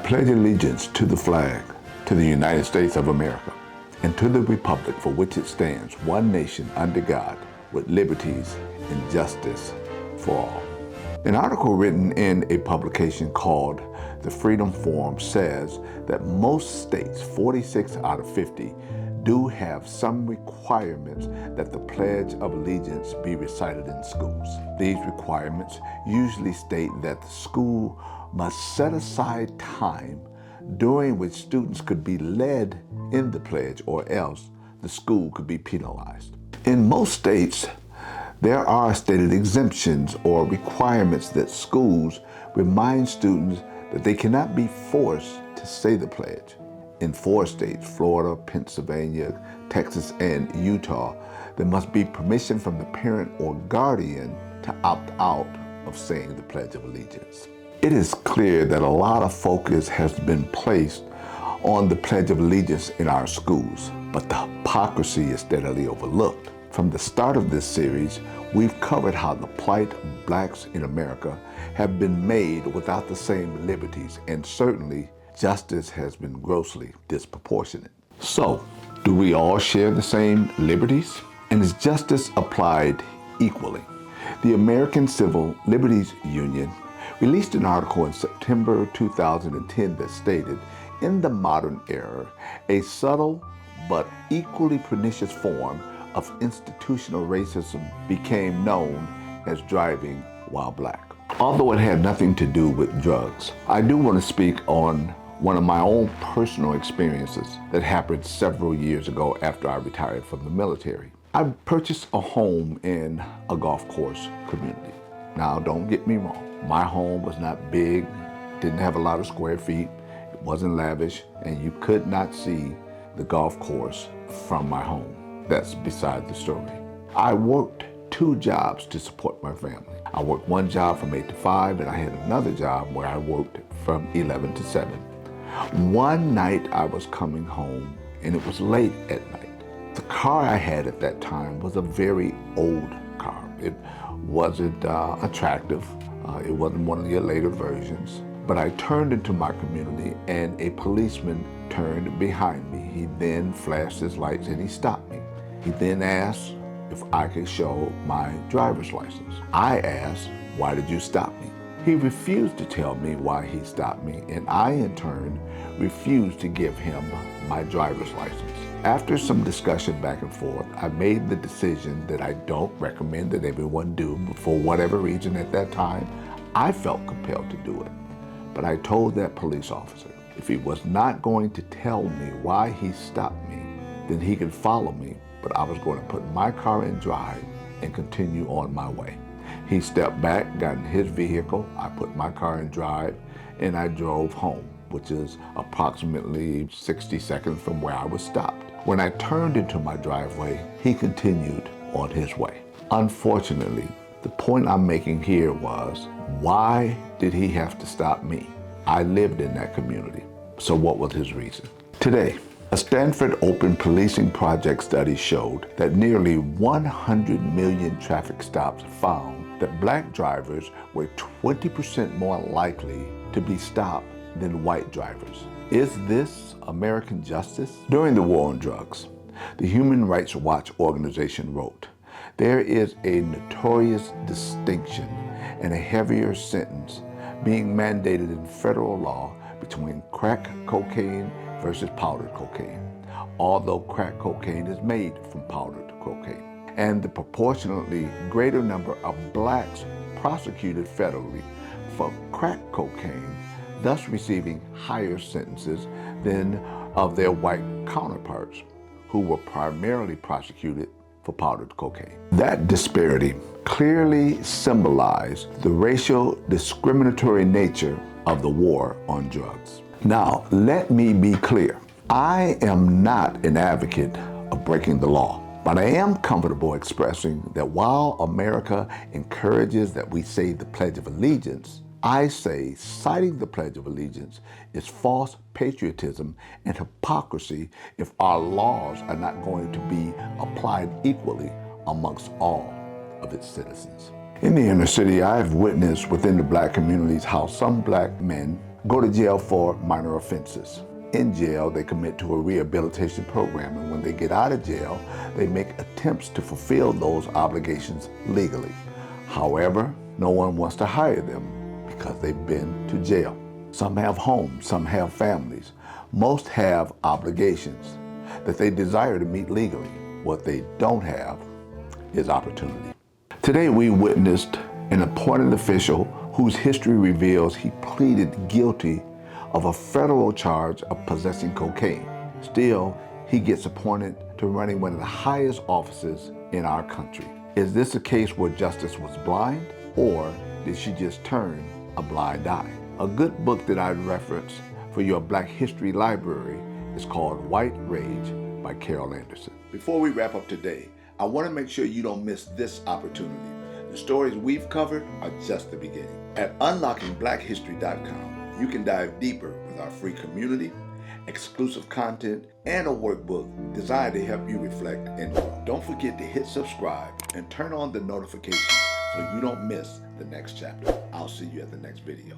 pledge allegiance to the flag, to the United States of America, and to the republic for which it stands, one nation under God, with liberties and justice for all. An article written in a publication called The Freedom Forum says that most states, 46 out of 50, do have some requirements that the Pledge of Allegiance be recited in schools. These requirements usually state that the school must set aside time during which students could be led in the pledge, or else the school could be penalized. In most states, there are stated exemptions or requirements that schools remind students that they cannot be forced to say the pledge. In 4 states, Florida, Pennsylvania, Texas, and Utah, there must be permission from the parent or guardian to opt out of saying the Pledge of Allegiance. It is clear that a lot of focus has been placed on the Pledge of Allegiance in our schools, but the hypocrisy is steadily overlooked. From the start of this series, we've covered how the plight of blacks in America have been made without the same liberties, and certainly justice has been grossly disproportionate. So, do we all share the same liberties? And is justice applied equally? The American Civil Liberties Union released an article in September 2010 that stated, in the modern era, a subtle but equally pernicious form of institutional racism became known as driving while black. Although it had nothing to do with drugs, I do want to speak on one of my own personal experiences that happened several years ago after I retired from the military. I purchased a home in a golf course community. Now, don't get me wrong. My home was not big, didn't have a lot of square feet, it wasn't lavish, and you could not see the golf course from my home. That's beside the story. I worked 2 jobs to support my family. I worked one job from 8 to 5, and I had another job where I worked from 11 to 7. One night I was coming home, and it was late at night. The car I had at that time was a very old car. It wasn't attractive. It wasn't one of your later versions. But I turned into my community, and a policeman turned behind me. He then flashed his lights and he stopped me. He then asked if I could show my driver's license. I asked, "Why did you stop me?" He refused to tell me why he stopped me, and I in turn refused to give him my driver's license. After some discussion back and forth, I made the decision that I don't recommend that everyone do, but for whatever reason at that time, I felt compelled to do it. But I told that police officer, if he was not going to tell me why he stopped me, then he could follow me, but I was going to put my car in drive and continue on my way. He stepped back, got in his vehicle, I put my car in drive, and I drove home, which is approximately 60 seconds from where I was stopped. When I turned into my driveway, he continued on his way. Unfortunately, the point I'm making here was, why did he have to stop me? I lived in that community, so what was his reason? Today, a Stanford Open Policing Project study showed that nearly 100 million traffic stops found that black drivers were 20% more likely to be stopped than white drivers. Is this American justice? During the war on drugs, the Human Rights Watch organization wrote, there is a notorious distinction and a heavier sentence being mandated in federal law between crack cocaine versus powdered cocaine, although crack cocaine is made from powdered cocaine. And the proportionately greater number of blacks prosecuted federally for crack cocaine, thus receiving higher sentences than of their white counterparts, who were primarily prosecuted for powdered cocaine. That disparity clearly symbolized the racial discriminatory nature of the war on drugs. Now, let me be clear. I am not an advocate of breaking the law, but I am comfortable expressing that while America encourages that we say the Pledge of Allegiance, I say citing the Pledge of Allegiance is false patriotism and hypocrisy if our laws are not going to be applied equally amongst all of its citizens. In the inner city, I have witnessed within the black communities how some black men go to jail for minor offenses. In jail, they commit to a rehabilitation program, and when they get out of jail, they make attempts to fulfill those obligations legally. However, no one wants to hire them because they've been to jail. Some have homes, some have families. Most have obligations that they desire to meet legally. What they don't have is opportunity. Today we witnessed an appointed official whose history reveals he pleaded guilty of a federal charge of possessing cocaine. Still, he gets appointed to running one of the highest offices in our country. Is this a case where justice was blind, or did she just turn a blind eye? A good book that I'd reference for your Black History library is called White Rage by Carol Anderson. Before we wrap up today, I want to make sure you don't miss this opportunity. The stories we've covered are just the beginning. At unlockingblackhistory.com, you can dive deeper with our free community, exclusive content, and a workbook designed to help you reflect and grow. Don't forget to hit subscribe and turn on the notifications so you don't miss the next chapter. I'll see you at the next video.